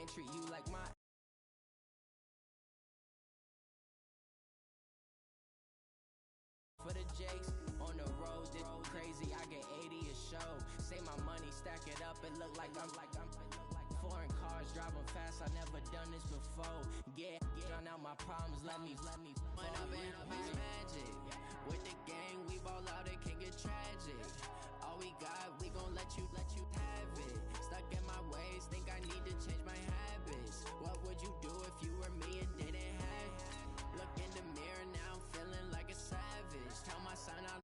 can't treat you like my. For the Jakes, on the road, this crazy, I get 80 a show. Say my money, stack it up, it look like I'm foreign cars, driving fast, I never done this before. Get drown out my problems, let me When up it's magic. With the gang, we ball out, it can get tragic. All we got, we gon' let you have it. Stuck in my ways, think I need to change my habits. What would you do if you were me and didn't have it? Look in the mirror, now I'm feeling like a savage. Tell my son I'll.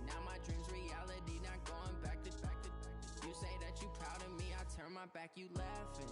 Now my dreams reality, not going back to. You say that you proud of me, I turn my back, you laughing.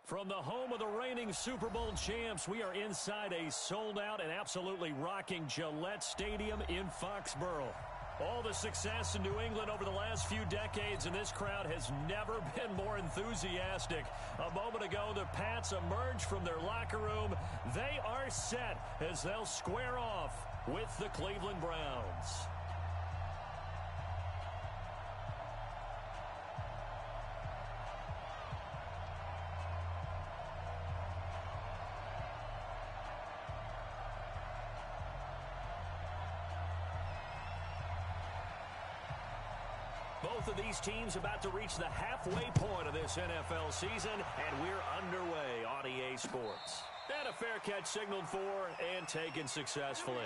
From the home of the reigning Super Bowl champs, we are inside a sold-out and absolutely rocking Gillette Stadium in Foxborough. All the success in New England over the last few decades, and this crowd has never been more enthusiastic. A moment ago, the Pats emerged from their locker room. They are set as they'll square off with the Cleveland Browns. Both of these teams about to reach the halfway point of this NFL season, and we're underway on EA Sports. And a fair catch signaled for and taken successfully.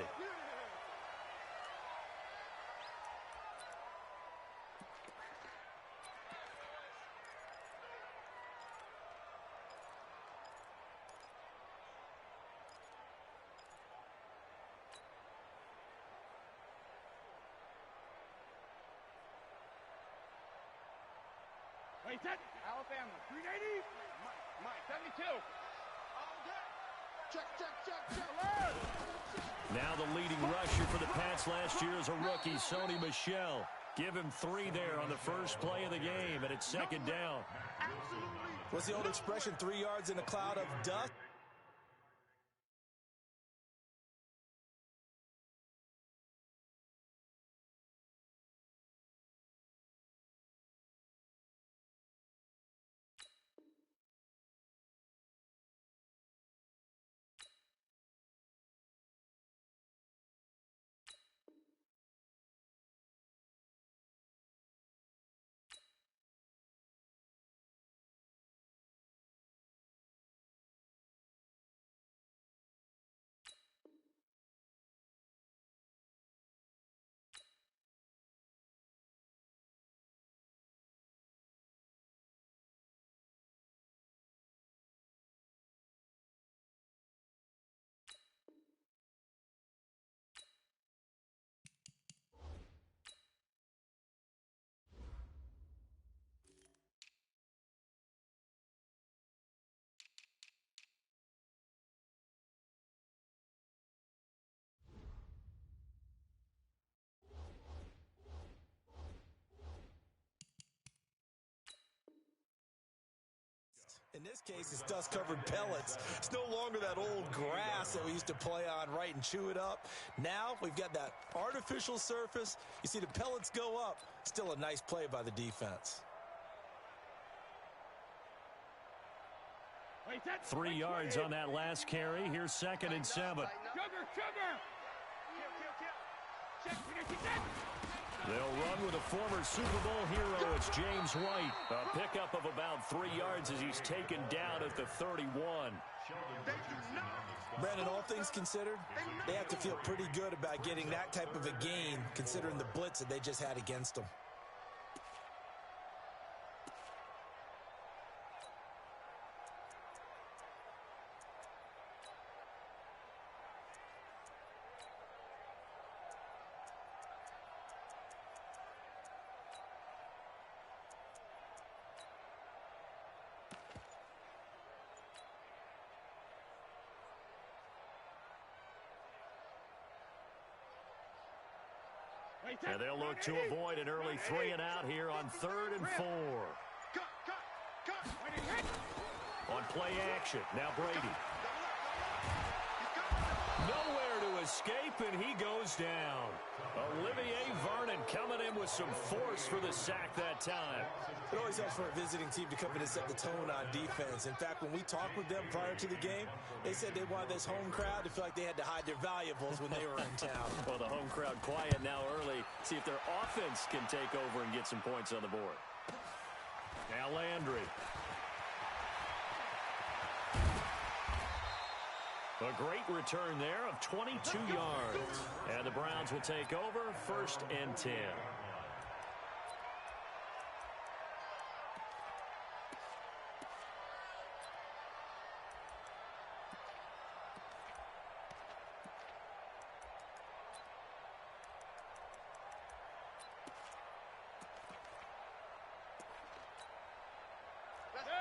Wait, set. Alabama, 380. Mike, 72. Check. Now the leading rusher for the Pats last year is a rookie, Sony Michel. Give him 3 there on the first play of the game, and it's second down. What's the old expression, 3 yards in a cloud of dust? In this case, it's dust-covered pellets. It's no longer that old grass that we used to play on, right, and chew it up. Now we've got that artificial surface. You see the pellets go up. Still a nice play by the defense. 3 yards on that last carry. Here's 2nd and 7. They'll run with a former Super Bowl hero. It's James White. A pickup of about 3 yards as he's taken down at the 31. Brandon, all things considered, they have to feel pretty good about getting that type of a gain, considering the blitz that they just had against them. And they'll look to avoid an early 3 and out here on 3rd and 4. On play action, now Brady. Nowhere to escape, and he goes down. Olivier Vernon coming in with some force for the sack that time. It always helps for a visiting team to come in and set the tone on defense. In fact, when we talked with them prior to the game, they said they wanted this home crowd to feel like they had to hide their valuables when they were in town. Well, the home crowd quiet now early. See if their offense can take over and get some points on the board. Now Landry. A great return there of 22 yards. And the Browns will take over 1st and 10.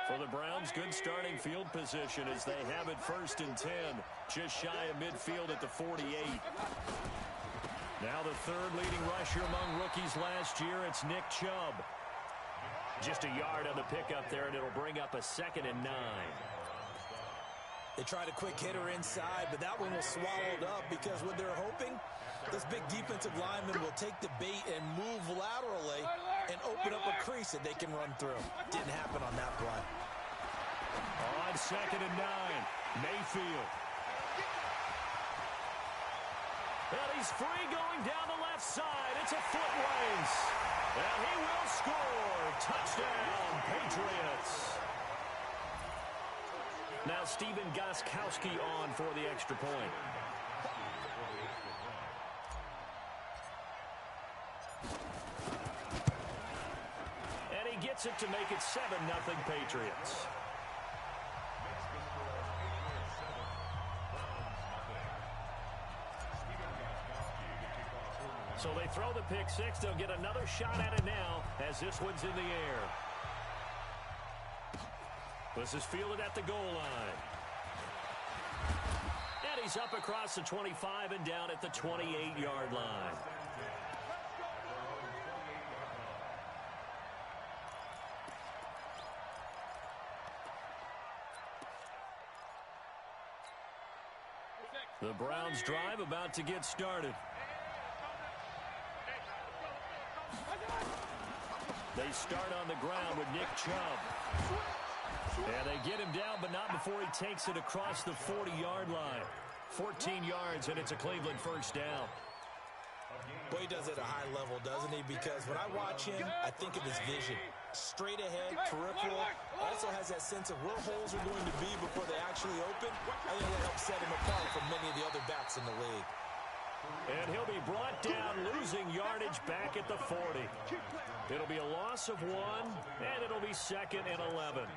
For the Browns, good starting field position as they have it 1st and 10. Just shy of midfield at the 48. Now the 3rd leading rusher among rookies last year, it's Nick Chubb. Just a yard on the pickup there, and it'll bring up a 2nd and 9. They tried a quick hitter inside, but that one was swallowed up because what they're hoping, this big defensive lineman will take the bait and move laterally and open up a crease that they can run through. Didn't happen on that play. On 2nd and 9, Mayfield. And he's free going down the left side. It's a foot race. And he will score. Touchdown, Patriots. Now Stephen Gostkowski on for the extra point. And he gets it to make it 7-0 Patriots. So they throw the pick six. They'll get another shot at it now as this one's in the air. This is fielded at the goal line. And he's up across the 25 and down at the 28-yard line. The Browns drive about to get started. They start on the ground with Nick Chubb. And they get him down, but not before he takes it across the 40-yard line. 14 yards, and it's a Cleveland first down. Boy, he does it at a high level, doesn't he? Because when I watch him, I think of his vision. Straight ahead, peripheral. Also has that sense of where holes are going to be before they actually open. I think that helps set him apart from many of the other backs in the league. And he'll be brought down, losing yardage back at the 40. It'll be a loss of 1, and it'll be 2nd and 11.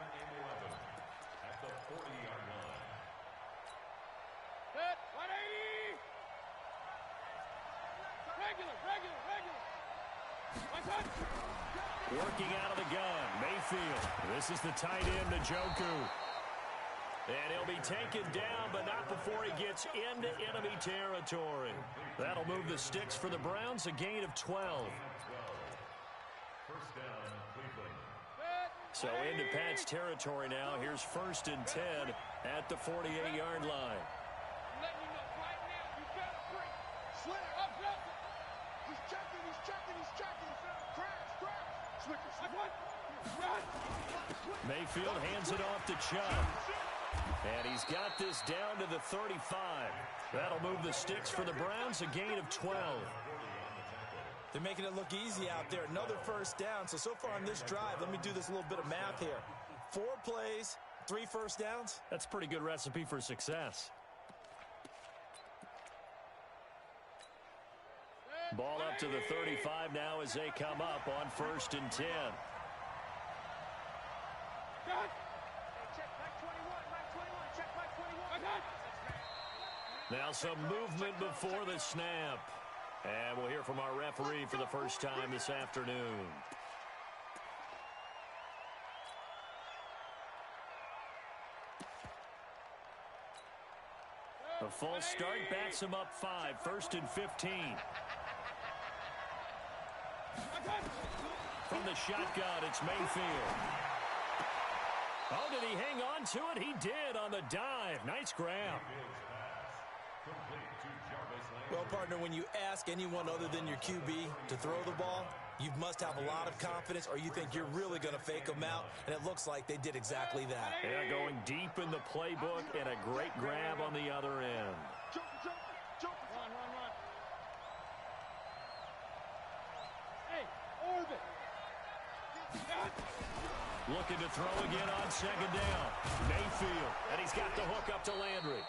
Working out of the gun, Mayfield. This is the tight end, Njoku. And he'll be taken down, but not before he gets into enemy territory. That'll move the sticks for the Browns, a gain of 12. So into Pat's territory now. Here's 1st and 10 at the 48-yard line. Mayfield hands it off to Chubb. And he's got this down to the 35. That'll move the sticks for the Browns, a gain of 12. They're making it look easy out there. Another first down. So far on this drive, let me do this little bit of math here. 4 plays, 3 first downs. That's a pretty good recipe for success. Ball up to the 35 now as they come up on 1st and 10. Now some movement before the snap. And we'll hear from our referee for the first time this afternoon. A false start bats him up 5, 1st and 15. From the shotgun, it's Mayfield. Oh, did he hang on to it? He did on the dive. Nice grab. Well, partner, when you ask anyone other than your QB to throw the ball, you must have a lot of confidence, or you think you're really going to fake them out, and it looks like they did exactly that. Yeah, going deep in the playbook and a great grab on the other end. Run. Hey, orbit. Looking to throw again on second down. Mayfield, and he's got the hook up to Landry.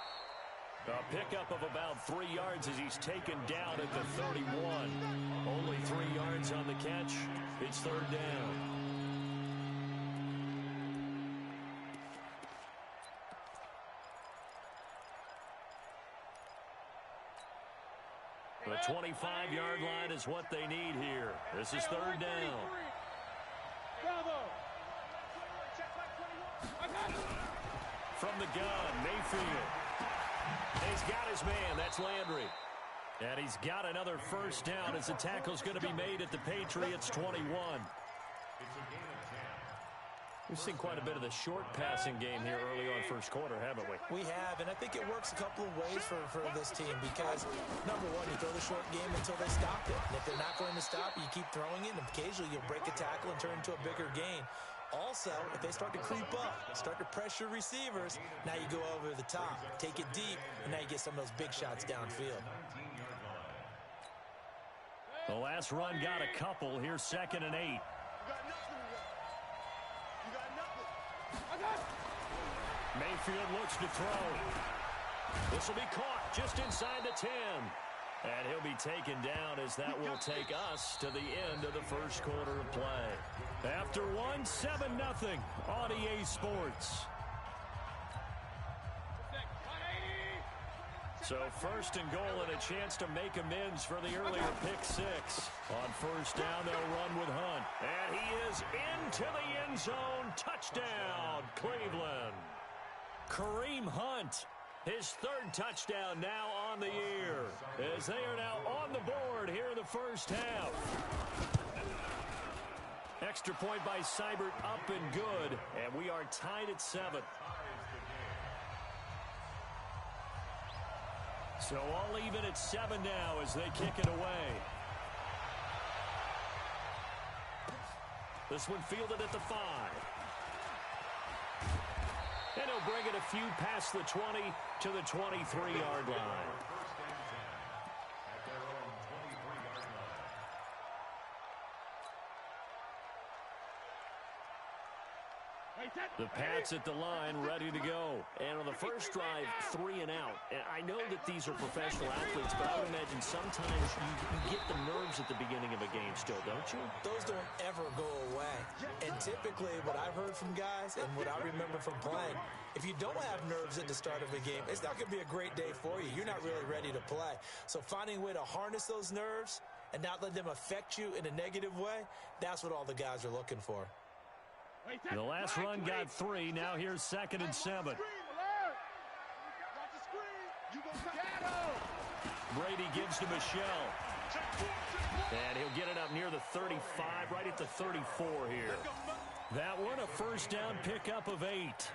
A pickup of about 3 yards as he's taken down at the 31. Only 3 yards on the catch. It's third down. The 25-yard line is what they need here. This is third down. From the gun, Mayfield. And he's got his man. That's Landry. And he's got another first down as the tackle's going to be made at the Patriots 21. We've seen quite a bit of the short passing game here early on first quarter, haven't we? We have, and I think it works a couple of ways for this team because, number one, you throw the short game until they stop it. And if they're not going to stop it, you keep throwing it, and occasionally you'll break a tackle and turn into a bigger gain. Also, if they start to creep up, start to pressure receivers, now you go over the top, take it deep, and now you get some of those big shots downfield. The last run got a couple. Here's 2nd and 8. Mayfield looks to throw. This will be caught just inside the 10. And he'll be taken down as that will take us to the end of the first quarter of play. After one, 7-0 on EA Sports. So first and goal and a chance to make amends for the earlier pick six. On first down, they'll run with Hunt. And he is into the end zone. Touchdown, Cleveland. Kareem Hunt, his third touchdown now on the year, as they are now on the board here in the first half. Extra point by Seibert up and good, and we are tied at 7. So all even at 7 now as they kick it away. This one fielded at the 5. And he'll bring it a few past the 20 to the 23-yard line. The Pats at the line, ready to go. And on the first drive, 3 and out. And I know that these are professional athletes, but I would imagine sometimes you get the nerves at the beginning of a game still, don't you? Those don't ever go away. And typically, what I've heard from guys and what I remember from playing, if you don't have nerves at the start of a game, it's not going to be a great day for you. You're not really ready to play. So finding a way to harness those nerves and not let them affect you in a negative way, that's what all the guys are looking for. The last run got 3. Now here's 2nd and 7. Brady gives to Michelle. And he'll get it up near the 35, right at the 34 here. That one, a first down pickup of 8.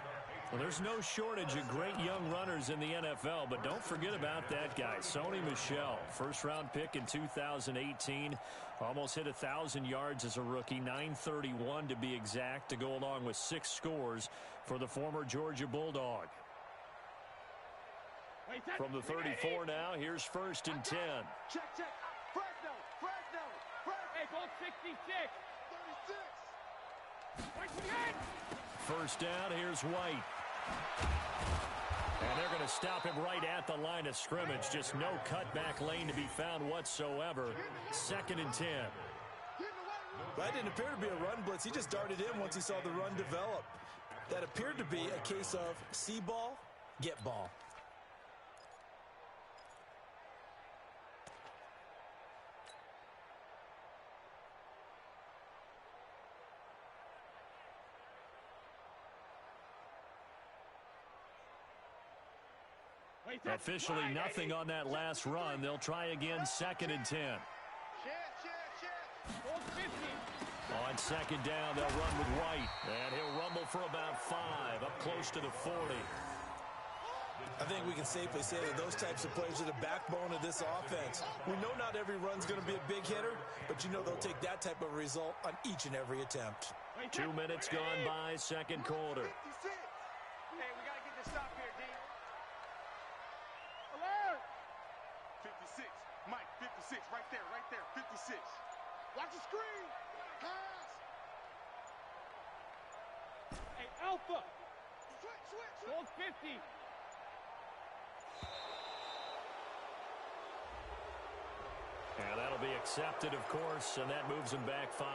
Well, there's no shortage of great young runners in the NFL, but don't forget about that guy, Sony Michel. First-round pick in 2018. Almost hit 1,000 yards as a rookie, 931 to be exact, to go along with 6 scores for the former Georgia Bulldog. From the 34 now, here's 1st and 10. Check. Fresno. Hey, ball 66. 36. First down, here's White. And they're going to stop him right at the line of scrimmage. Just no cutback lane to be found whatsoever. 2nd and 10. That didn't appear to be a run blitz. He just darted in once he saw the run develop. That appeared to be a case of see ball, get ball. Officially nothing on that last run. They'll try again, 2nd and 10. Chance. second down, they'll run with White. And he'll rumble for about 5, up close to the 40. I think we can safely say that those types of plays are the backbone of this offense. We know not every run's going to be a big hitter, but you know they'll take that type of result on each and every attempt. 2 minutes gone by, second quarter. Hey, we got to get this stop here, D. Alert! 56. Mike, 56. Right there, 56. Watch the screen. Pass. Hey, Alpha. Switch. Hold 50. And that'll be accepted, of course, and that moves him back 5.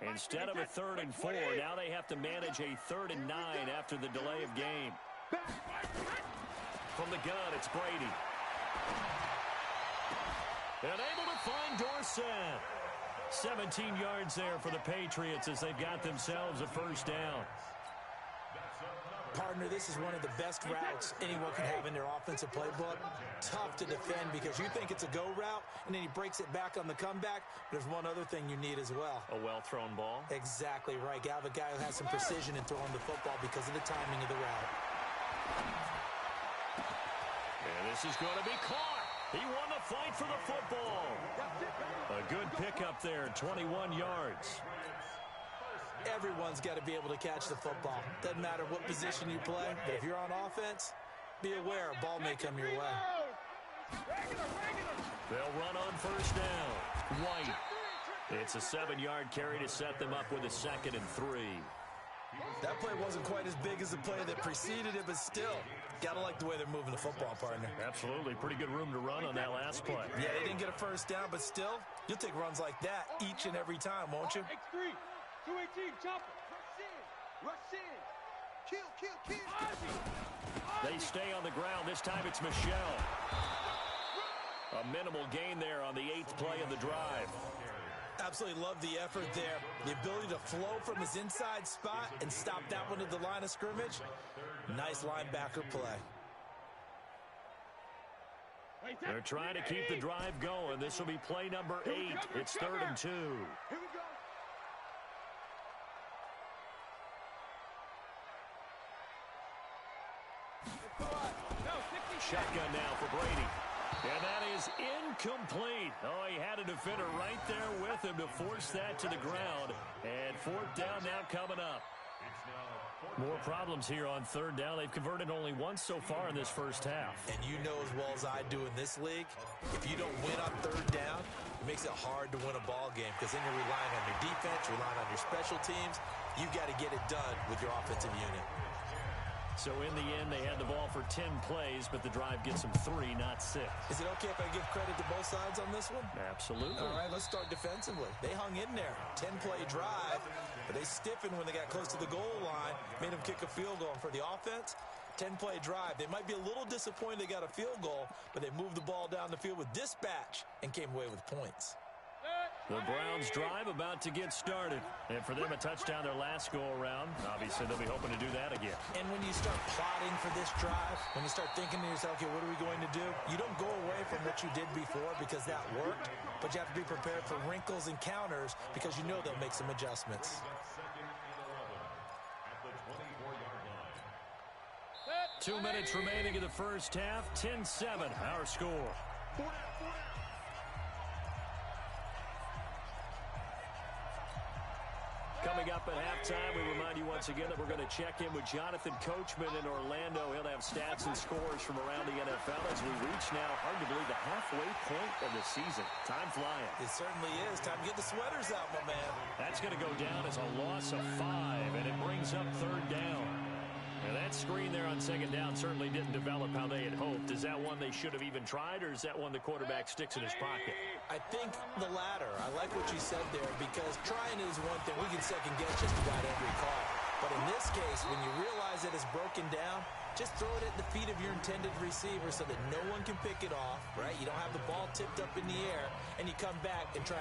Instead of a 3rd and 4, now they have to manage a 3rd and 9 after the delay of game. From the gun, it's Brady. And able to find Dorsett. 17 yards there for the Patriots as they've got themselves a first down. Partner, this is one of the best routes anyone can have in their offensive playbook. Tough to defend because you think it's a go route, and then he breaks it back on the comeback. There's one other thing you need as well. A well-thrown ball. Exactly right. You have a guy who has some precision in throwing the football because of the timing of the route. And this is going to be caught. He won the fight for the football. A good pickup there, 21 yards. Everyone's got to be able to catch the football. Doesn't matter what position you play, but if you're on offense, be aware a ball may come your way. They'll run on first down. White. It's a 7-yard carry to set them up with a 2nd and 3. That play wasn't quite as big as the play that preceded it, but still, got to like the way they're moving the football, partner. Absolutely. Pretty good room to run on that last play. Yeah, they didn't get a first down, but still, you'll take runs like that each and every time, won't you? X3. 218, chopper. Rush in. Kill. They stay on the ground. This time it's Michelle. A minimal gain there on the 8th play of the drive. Absolutely love the effort there. The ability to flow from his inside spot and stop that one at the line of scrimmage. Nice linebacker play. They're trying to keep the drive going. This will be play number 8. It's 3rd and 2. Here we go. Shotgun now for Brady. And that is incomplete. Oh, he had a defender right there with him to force that to the ground. And 4th down now coming up. More problems here on 3rd down. They've converted only once so far in this first half. And you know as well as I do in this league, if you don't win on 3rd down, it makes it hard to win a ball game because then you're relying on your defense, relying on your special teams. You've got to get it done with your offensive unit. So in the end, they had the ball for 10 plays, but the drive gets them 3, not 6. Is it okay if I give credit to both sides on this one? Absolutely. All right, let's start defensively. They hung in there. 10-play drive, but they stiffened when they got close to the goal line, made them kick a field goal. And for the offense, 10-play drive. They might be a little disappointed they got a field goal, but they moved the ball down the field with dispatch and came away with points. The Browns drive about to get started. And for them, a touchdown their last go-around. Obviously, they'll be hoping to do that again. And when you start plotting for this drive, when you start thinking to yourself, okay, what are we going to do? You don't go away from what you did before because that worked, but you have to be prepared for wrinkles and counters because you know they'll make some adjustments. 2 minutes remaining in the first half. 10-7, our score. Coming up at halftime, we remind you once again that we're going to check in with Jonathan Coachman in Orlando. He'll have stats and scores from around the NFL as we reach now, hard to believe, the halfway point of the season. Time flying. It certainly is. Time to get the sweaters out, my man. That's going to go down as a loss of 5, and it brings up 3rd down. Now that screen there on second down certainly didn't develop how they had hoped. Is that one they should have even tried, or is that one the quarterback sticks in his pocket? I think the latter. I like what you said there, because trying is one thing. We can second guess just about every call. But in this case, when you realize that it's broken down, just throw it at the feet of your intended receiver so that no one can pick it off, right? You don't have the ball tipped up in the air, and you come back and try.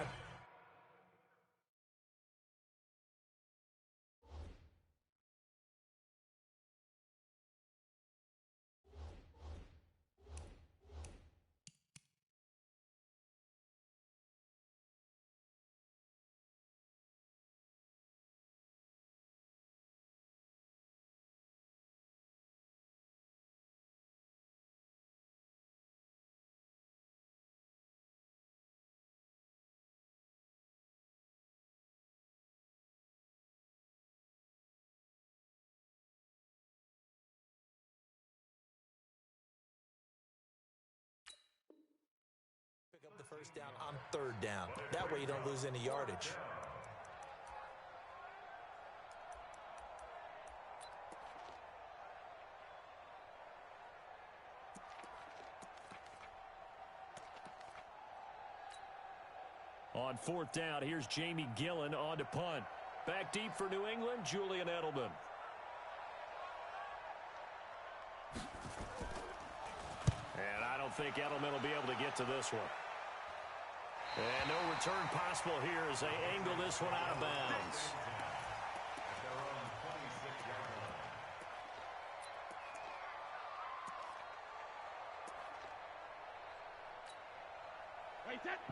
Pick up the first down on third down. That way you don't lose any yardage. On fourth down, here's Jamie Gillen on to punt. Back deep for New England, Julian Edelman. And I don't think Edelman will be able to get to this one. And no return possible here as they angle this one out of bounds.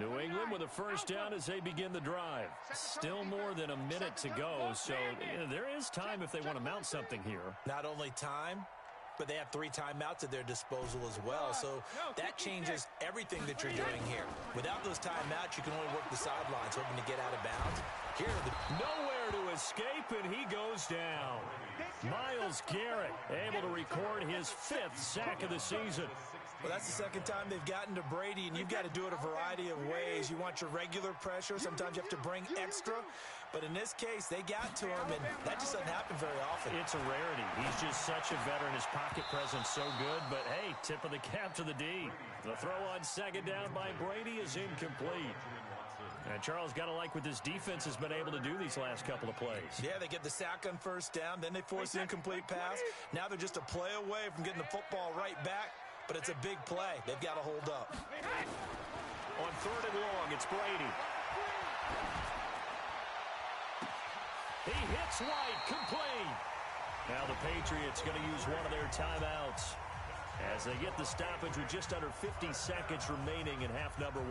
New England with a first down as they begin the drive. Still more than a minute to go, so there is time if they want to mount something here. Not only time, but they have 3 timeouts at their disposal as well, so that changes everything that you're doing here. Without those timeouts, you can only work the sidelines, hoping to get out of bounds. Here, nowhere to escape, and he goes down. Myles Garrett able to record his 5th sack of the season. Well, that's the second time they've gotten to Brady, and you've got to do it a variety of ways. You want your regular pressure. Sometimes you have to bring extra. But in this case, they got to him, and that just doesn't happen very often. It's a rarity. He's just such a veteran. His pocket presence so good. But, hey, tip of the cap to the D. The throw on second down by Brady is incomplete. And Charles, got to like what this defense has been able to do these last couple of plays. Yeah, they get the sack on first down. Then they force the incomplete pass. Now they're just a play away from getting the football right back. But it's a big play. They've got to hold up. On third and long, it's Brady. He hits White, complete. Now the Patriots going to use one of their timeouts as they get the stoppage with just under 50 seconds remaining in half number 1.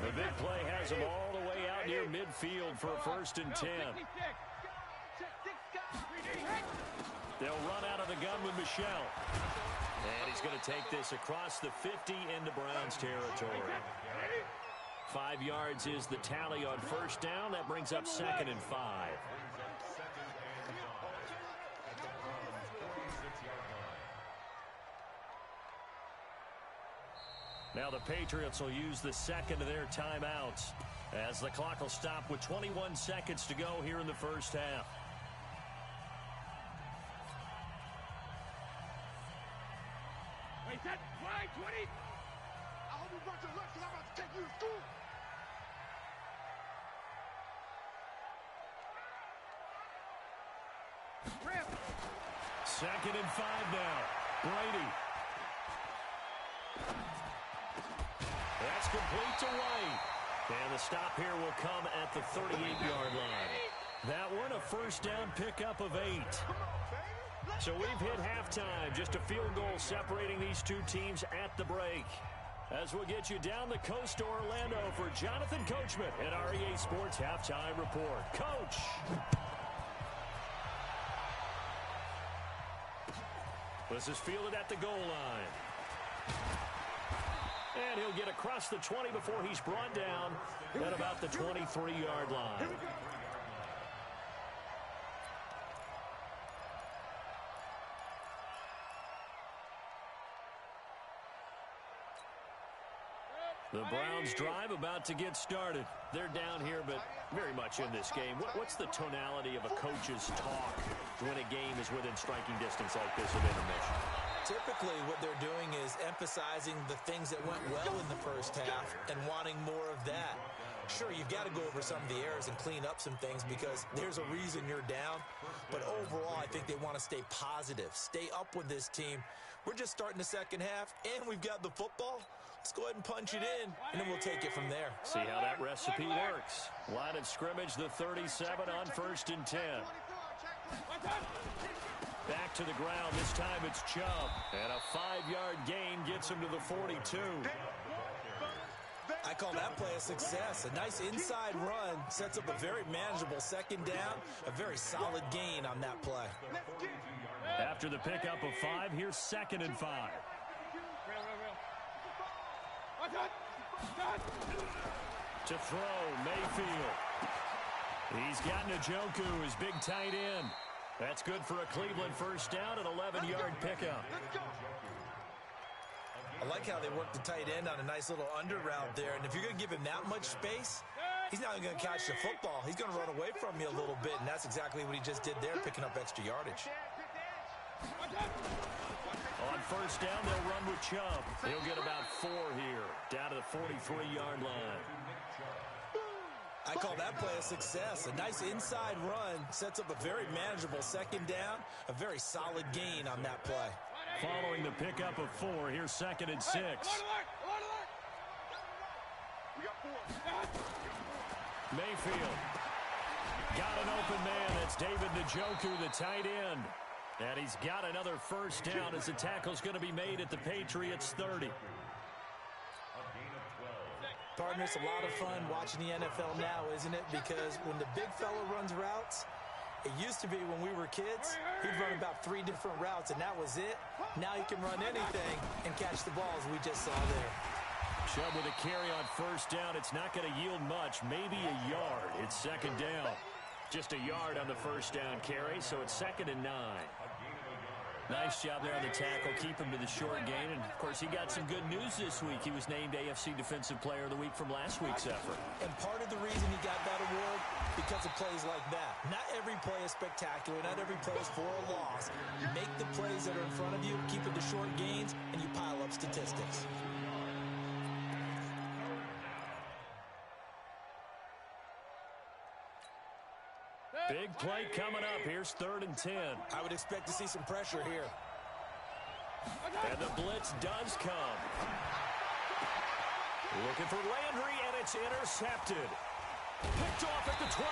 The big play has them all the way out near midfield for a 1st and 10. They'll run out of the gun with Michelle. And he's going to take this across the 50 into Browns territory. 5 yards is the tally on first down. That brings up 2nd and 5. Now the Patriots will use the second of their timeouts as the clock will stop with 21 seconds to go here in the first half. Set, fly, 20. I hope you brought your lunch because I'm about to take you to school. Rip. 2nd and 5 now. Brady. That's complete to White. And the stop here will come at the 38-yard line. That one a first down pickup of 8. So we've hit halftime, just a field goal separating these two teams at the break. As we'll get you down the coast to Orlando for Jonathan Coachman at REA Sports Halftime Report. Coach! This is fielded at the goal line. And he'll get across the 20 before he's brought down at about the 23-yard line. The Browns drive about to get started. They're down here, but very much much in this game. What's the tonality of a coach's talk when a game is within striking distance like this of intermission? Typically, what they're doing is emphasizing the things that went well in the first half and wanting more of that. Sure, you've got to go over some of the errors and clean up some things because there's a reason you're down. But overall, I think they want to stay positive, stay up with this team. We're just starting the second half, and we've got the football. Let's go ahead and punch it in, and then we'll take it from there. See how that recipe works. Line of scrimmage, the 37 on 1st and 10. Back to the ground. This time it's Chubb. And a 5-yard gain gets him to the 42. I call that play a success. A nice inside run sets up a very manageable second down. A very solid gain on that play. After the pickup of 5, here's 2nd and 5. To throw, Mayfield. He's got Njoku, his big tight end. That's good for a Cleveland first down, an 11-yard pickup. I like how they work the tight end on a nice little under route there. And if you're going to give him that much space, he's not going to catch the football. He's going to run away from you a little bit, and that's exactly what he just did there, picking up extra yardage. On first down, they'll run with Chubb. He'll get about 4 here, down to the 43-yard line. I call that play a success. A nice inside run sets up a very manageable second down, a very solid gain on that play. Following the pickup of 4, here's 2nd and 6. Mayfield got an open man. That's David Njoku, the tight end. And he's got another first down as the tackle's going to be made at the Patriots 30. Partner, it's a lot of fun watching the NFL now, isn't it? Because when the big fella runs routes, it used to be when we were kids, he'd run about 3 different routes, and that was it. Now he can run anything and catch the ball, as we just saw there. Chubb with a carry on first down. It's not going to yield much, maybe a yard. It's 2nd down. Just a yard on the first down carry, so it's 2nd and 9. Nice job there on the tackle. Keep him to the short gain. And, of course, he got some good news this week. He was named AFC Defensive Player of the Week from last week's effort. And part of the reason he got that award, because of plays like that. Not every play is spectacular. Not every play is for a loss. You make the plays that are in front of you, keep it to short gains, and you pile up statistics. Big play coming up. Here's 3rd and 10. I would expect to see some pressure here. And the blitz does come. Looking for Landry, and it's intercepted. Picked off at the 12.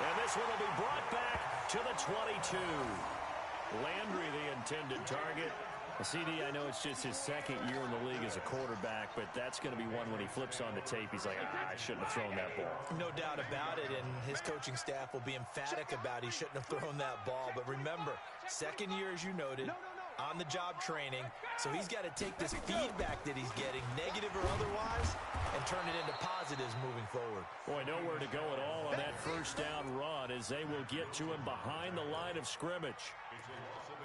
And this one will be brought back to the 22. Landry, the intended target. CD, I know it's just his 2nd year in the league as a quarterback, but that's going to be one when he flips on the tape. He's like, I shouldn't have thrown that ball. No doubt about it, and his coaching staff will be emphatic about he shouldn't have thrown that ball. But remember, 2nd year, as you noted, on-the-job training, so he's got to take this feedback that he's getting, negative or otherwise, and turn it into positives moving forward. Boy, nowhere to go at all on that first down run as they will get to him behind the line of scrimmage.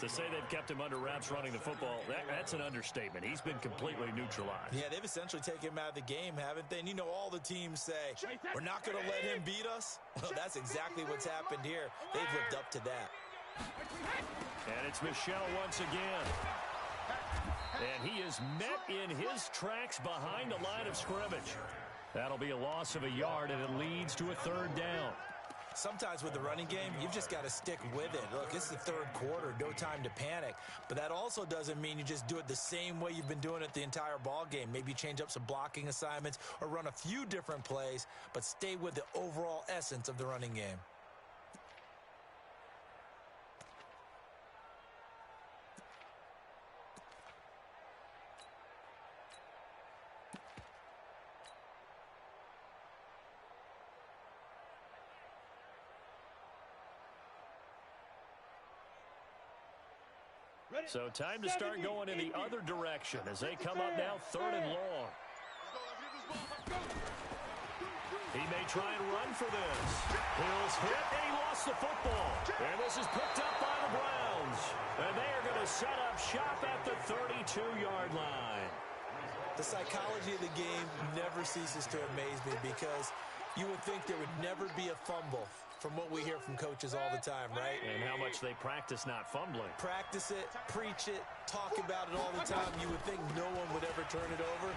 To say they've kept him under wraps running the football, that's an understatement. He's been completely neutralized. Yeah, they've essentially taken him out of the game, haven't they? And you know, all the teams say, we're not going to let him beat us. Well, that's exactly what's happened here. They've lived up to that. And it's Michel once again. And he is met in his tracks behind the line of scrimmage. That'll be a loss of a yard, and it leads to a 3rd down. Sometimes with the running game, you've just got to stick with it. Look, it's the 3rd quarter, no time to panic. But that also doesn't mean you just do it the same way you've been doing it the entire ball game. Maybe change up some blocking assignments or run a few different plays, but stay with the overall essence of the running game. So time to start going in the other direction as they come up now 3rd and long. He may try and run for this. Hill's hit, and he lost the football. And this is picked up by the Browns. And they are going to set up shop at the 32-yard line. The psychology of the game never ceases to amaze me because You would think there would never be a fumble from what we hear from coaches all the time, right? And how much they practice not fumbling. Practice it, preach it, talk about it all the time. You would think no one would ever turn it over.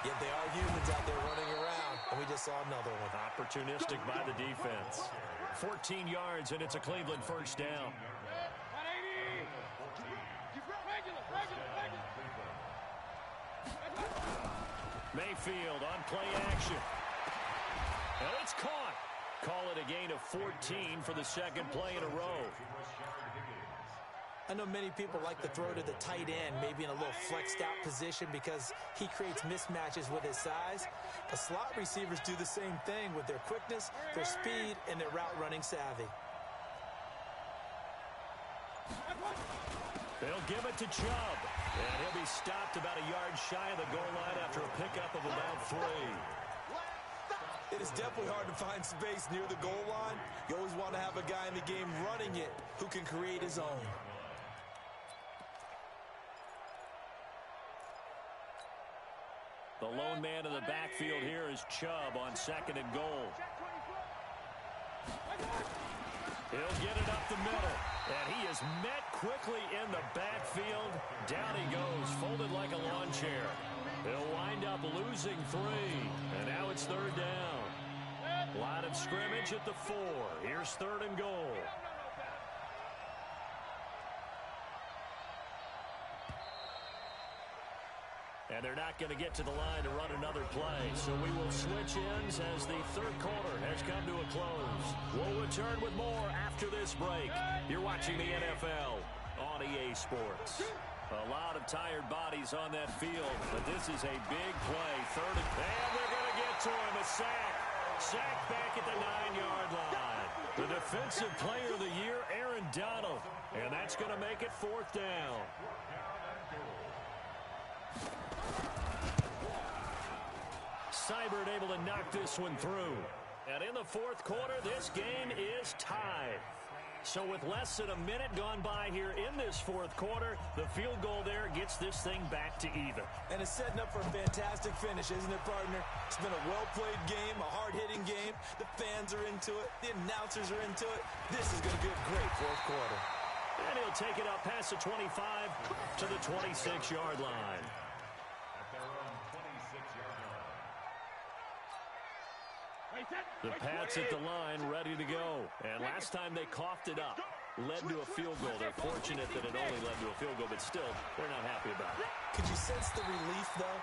Yet they are humans out there running around, and we just saw another one. Opportunistic by the defense. 14 yards, and it's a Cleveland first down. Mayfield on play action. And it's caught. Call it a gain of 14 for the second play in a row. I know many people like to throw to the tight end, maybe in a little flexed out position because he creates mismatches with his size. But slot receivers do the same thing with their quickness, their speed, and their route running savvy. They'll give it to Chubb. And he'll be stopped about a yard shy of the goal line after a pickup of about 3. It is definitely hard to find space near the goal line. You always want to have a guy in the game running it who can create his own. The lone man in the backfield here is Chubb on 2nd and goal. He'll get it up the middle. And he is met quickly in the backfield. Down he goes, folded like a lawn chair. He'll wind up losing 3. And now it's 3rd down. Line of scrimmage at the 4. Here's 3rd and goal. And they're not going to get to the line to run another play. So we will switch ends as the 3rd quarter has come to a close. We'll return with more after this break. You're watching the NFL on EA Sports. A lot of tired bodies on that field, but this is a big play. 3rd and they're going to get to him. A sack. Sack back at the 9-yard line. The defensive player of the year, Aaron Donald. And that's going to make it 4th down. Seibert able to knock this one through. And in the 4th quarter, this game is tied. So with less than a minute gone by here in this 4th quarter, the field goal there gets this thing back to even. And it's setting up for a fantastic finish, isn't it, partner? It's been a well-played game, a hard-hitting game. The fans are into it. The announcers are into it. This is going to be a great 4th quarter. And he'll take it up past the 25 to the 26-yard line. The Pats at the line, ready to go. And last time they coughed it up, led to a field goal. They're fortunate that it only led to a field goal, but still, they're not happy about it. Could you sense the relief, though,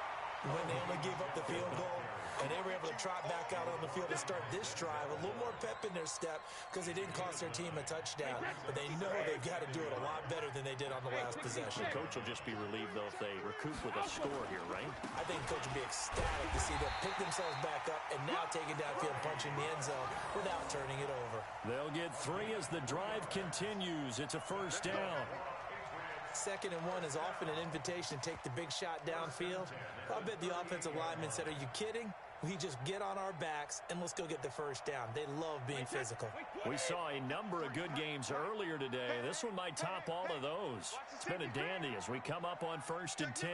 when they only gave up the field goal? And they were able to trot back out on the field and start this drive. A little more pep in their step because they didn't cost their team a touchdown. But they know they've got to do it a lot better than they did on the last possession. The coach will just be relieved, though, if they recoup with a score here, right? I think the coach will be ecstatic to see them pick themselves back up and now take it downfield, punching the end zone without turning it over. They'll get 3 as the drive continues. It's a first down. 2nd and 1 is often an invitation to take the big shot downfield. I bet the offensive lineman said, are you kidding? We just get on our backs and let's go get the first down. They love being physical. We saw a number of good games earlier today. This one might top all of those. It's been a dandy as we come up on 1st and 10.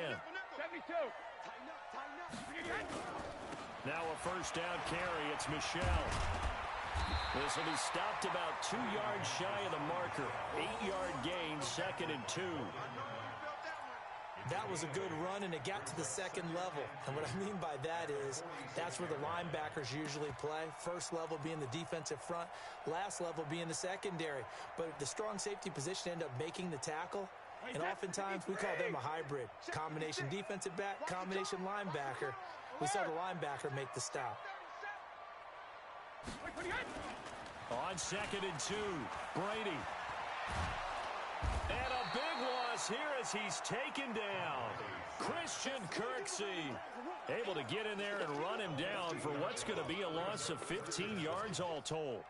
Now a first down carry. It's Michel. This will be stopped about 2 yards shy of the marker. 8-yard gain, 2nd and 2. That was a good run, and it got to the 2nd level. And what I mean by that is that's where the linebackers usually play. First level being the defensive front, last level being the secondary. But the strong safety position ended up making the tackle. And oftentimes we call them a hybrid. Combination defensive back, combination linebacker. We saw the linebacker make the stop. On 2nd and 2, Brady. And a big loss here as he's taken down. Christian Kirksey able to get in there and run him down for what's going to be a loss of 15 yards all told.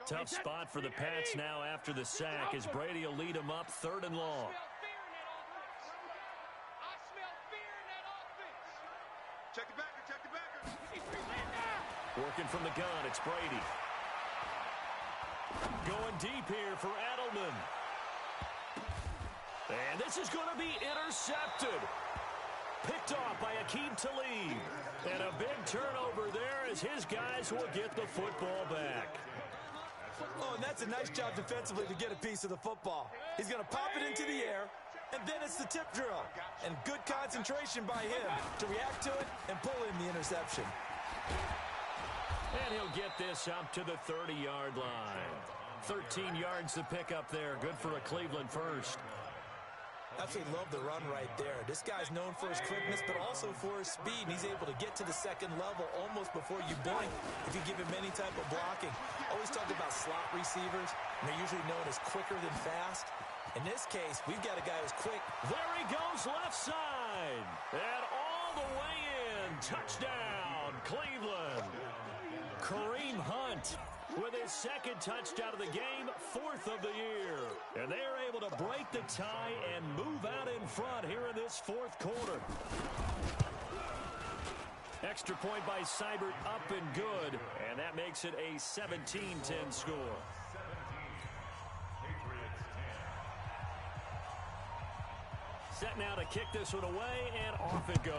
Tough spot for the Pats now after the sack as Brady will lead them up 3rd and long. Check the backer, check the backer. Working from the gun, it's Brady. Going deep here for Edelman. And this is going to be intercepted. Picked off by Akeem Talib. And a big turnover there as his guys will get the football back. Oh, and that's a nice job defensively to get a piece of the football. He's going to pop it into the air, and then it's the tip drill. And good concentration by him to react to it and pull in the interception. And he'll get this up to the 30-yard line. 13 yards to pick up there. Good for a Cleveland first. Absolutely love the run right there. This guy's known for his quickness, but also for his speed. And he's able to get to the second level almost before you blink if you give him any type of blocking. Always talk about slot receivers, and they're usually known as quicker than fast. In this case, we've got a guy who's quick. There he goes left side. And all the way in. Touchdown, Cleveland. Kareem Hunt with his second touchdown of the game, 4th of the year. And they are able to break the tie and move out in front here in this 4th quarter. Extra point by Seibert, up and good. And that makes it a 17-10 score. Set now to kick this one away, and off it goes.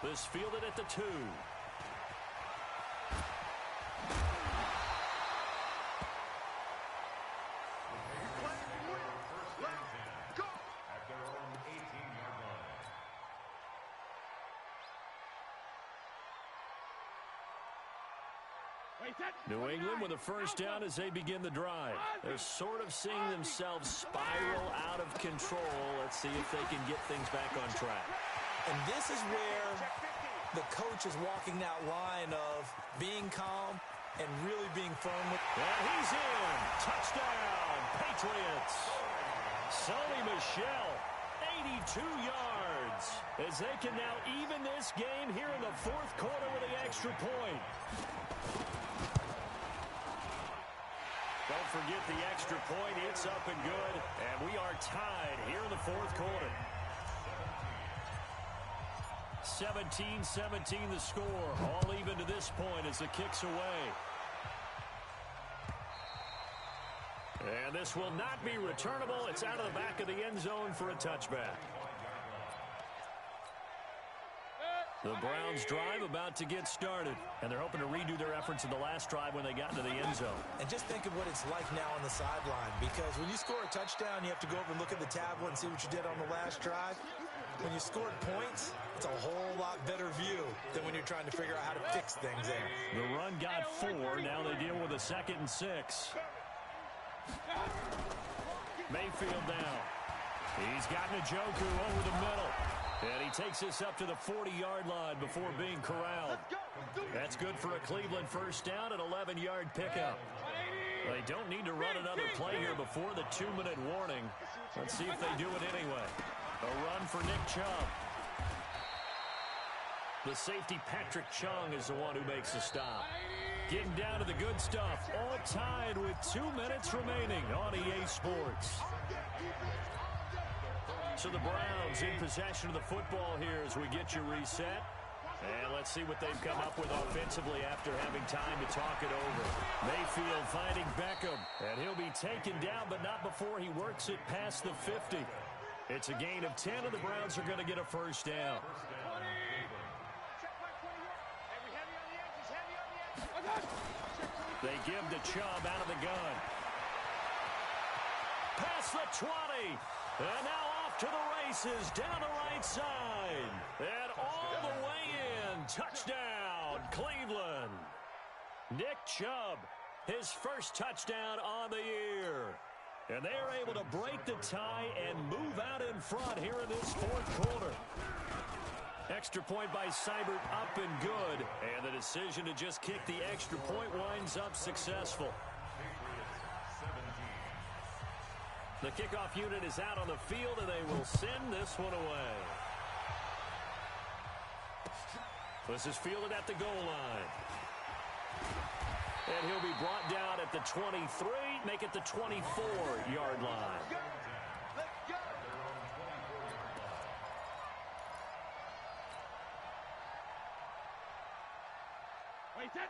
This fielded at the 2. New England with a first down as they begin the drive. They're sort of seeing themselves spiral out of control. Let's see if they can get things back on track. And this is where the coach is walking that line of being calm and really being firm. And he's in. Touchdown, Patriots. Sony Michel, 82 yards. As they can now even this game here in the 4th quarter with the extra point. Don't forget the extra point. It's up and good. And we are tied here in the 4th quarter. 17-17 the score. All even to this point as the kick's away. And this will not be returnable. It's out of the back of the end zone for a touchback. The Browns drive about to get started. And they're hoping to redo their efforts in the last drive when they got into the end zone. And just think of what it's like now on the sideline. Because when you score a touchdown, you have to go over and look at the tablet and see what you did on the last drive. When you scored points, it's a whole lot better view than when you're trying to figure out how to fix things there. The run got 4. Now they deal with a 2nd and 6. Mayfield down. He's got Njoku over the middle. And he takes this up to the 40-yard line before being corralled. That's good for a Cleveland first down, an 11-yard pickup. They don't need to run another play here before the 2-minute warning. Let's see if they do it anyway. A run for Nick Chubb. The safety, Patrick Chung, is the one who makes the stop. Getting down to the good stuff. All tied with 2 minutes remaining on EA Sports. So the Browns in possession of the football here as we get you reset. And let's see what they've come up with offensively after having time to talk it over. Mayfield finding Beckham. And he'll be taken down, but not before he works it past the 50. It's a gain of 10, and the Browns are going to get a first down. They give to Chubb out of the gun. Past the 20. And now off to the races down the right side. And all the way in. Touchdown, Cleveland. Nick Chubb, his first touchdown on the year. And they are able to break the tie and move out in front here in this 4th quarter. Extra point by Seibert, up and good. And the decision to just kick the extra point winds up successful. The kickoff unit is out on the field, and they will send this one away. This is fielded at the goal line. And he'll be brought down at the 23, make it the 24-yard line.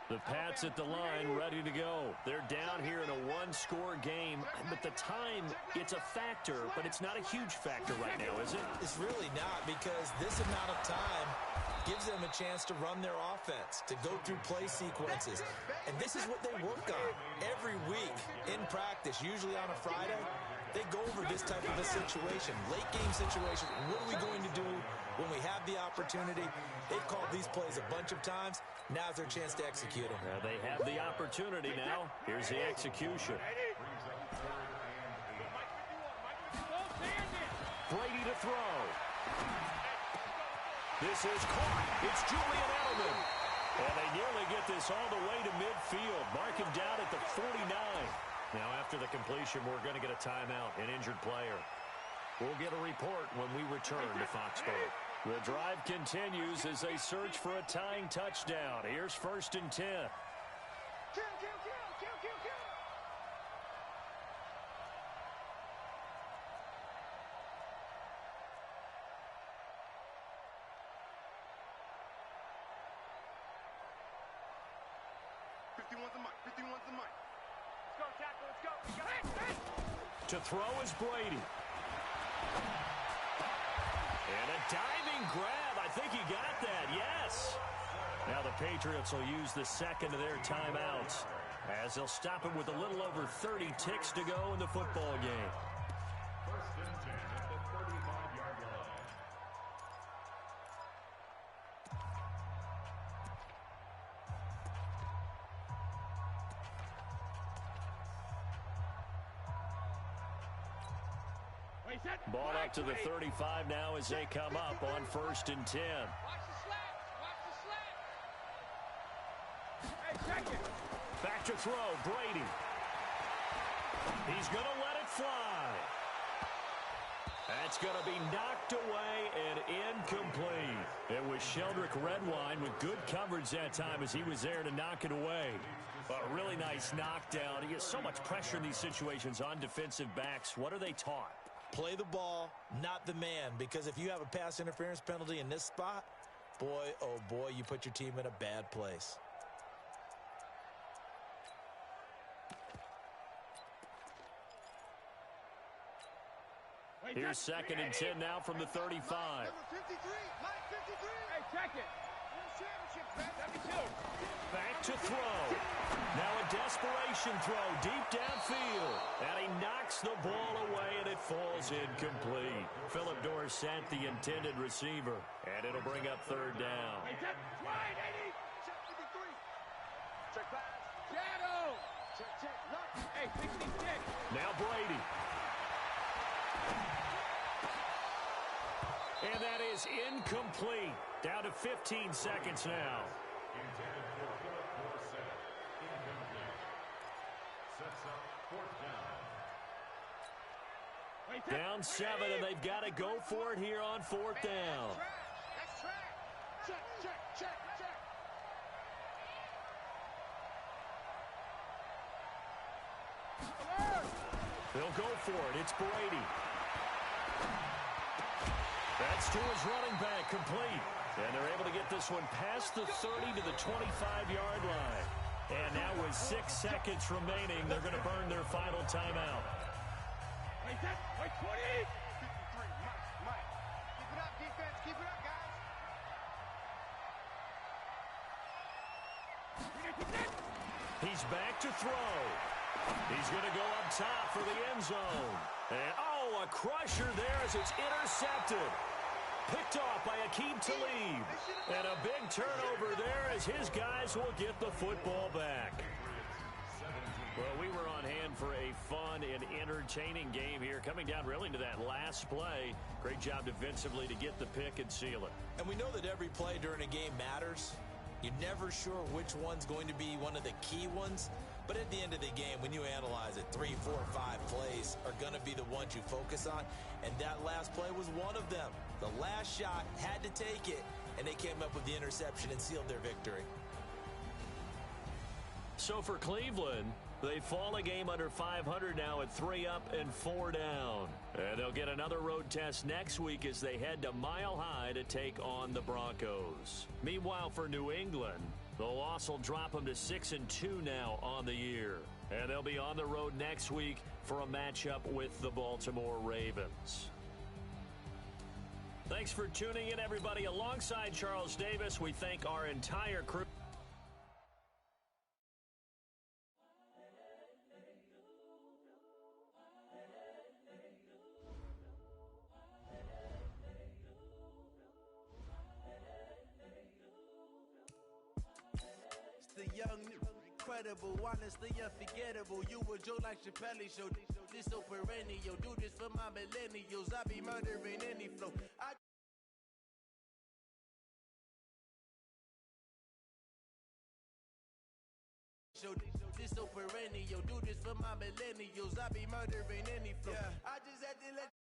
The Pats at the line, ready to go. They're down here in a one-score game, but the time, it's a factor, but it's not a huge factor right now, is it? It's really not, because this amount of time gives them a chance to run their offense, to go through play sequences. And this is what they work on every week in practice, usually on a Friday. They go over this type of a situation, late game situation. What are we going to do when we have the opportunity? They've called these plays a bunch of times. Now's their chance to execute them. They have the opportunity now. Here's the execution. Brady to throw. This is caught. It's Julian Edelman. And they nearly get this all the way to midfield. Mark him down at the 49. Now, after the completion, we're going to get a timeout, an injured player. We'll get a report when we return to Foxborough. The drive continues as they search for a tying touchdown. Here's 1st and 10. Kill, kill, kill, kill, kill, kill. To throw is Brady. And a diving grab. I think he got that. Yes. Now the Patriots will use the second of their timeouts as they'll stop him with a little over 30 ticks to go in the football game. 1st and 10 at the 35-yard line. Ball up to the 35 now as they come up on 1st and 10. Back to throw, Brady. He's going to let it fly. That's going to be knocked away and incomplete. It was Sheldrick Redwine with good coverage that time as he was there to knock it away. A really nice knockdown. He gets so much pressure in these situations on defensive backs. What are they taught? Play the ball, not the man, because if you have a pass interference penalty in this spot, boy, oh boy, you put your team in a bad place. Here's 2nd and 10 now from the 35. Number 53, Mike 53. Hey, check it. Championship, man. 72. Back to throw. Now a desperation throw deep downfield. And he knocks the ball away, and it falls incomplete. Philip Dorsett, the intended receiver. And it'll bring up 3rd down. Hey, check. Wide, 80. Check 53. Check pass. Shadow. Check, check. Look. Hey, 66. Now Brady. And that is incomplete. Down to 15 seconds now. Intended for Philip Dorsett. Incomplete. Sets up 4th down. Down 7, and they've got to go for it here on 4th down. That's track. Check, check, check, check. They'll go for it. It's Brady. That's to his running back, complete. And they're able to get this one past the 30 to the 25-yard line. And now with 6 seconds remaining, they're going to burn their final timeout. Wait, 20. 53, Mike. Keep it up, defense. Keep it up, guys. He's back to throw. He's going to go up top for the end zone. And, a crusher there as it's intercepted. Picked off by Akeem Talib. And a big turnover there as his guys will get the football back. Well, we were on hand for a fun and entertaining game here. Coming down really to that last play. Great job defensively to get the pick and seal it. And we know that every play during a game matters. You're never sure which one's going to be one of the key ones. But at the end of the game, when you analyze it, 3, 4, 5 plays are going to be the ones you focus on. And that last play was one of them. The last shot had to take it, and they came up with the interception and sealed their victory. So for Cleveland, they fall a game under 500 now at 3 up and 4 down. And they'll get another road test next week as they head to Mile High to take on the Broncos. Meanwhile, for New England, The loss will drop them to 6-2 now on the year. And they'll be on the road next week for a matchup with the Baltimore Ravens. Thanks for tuning in, everybody. Alongside Charles Davis, we thank our entire crew. The young, incredible, honestly unforgettable. You a Joe like Chappelle show. This so perennial. Do this for my millennials. I be murdering any flow. This so perennial. Do this for my millennials. I be murdering any flow. I just had to let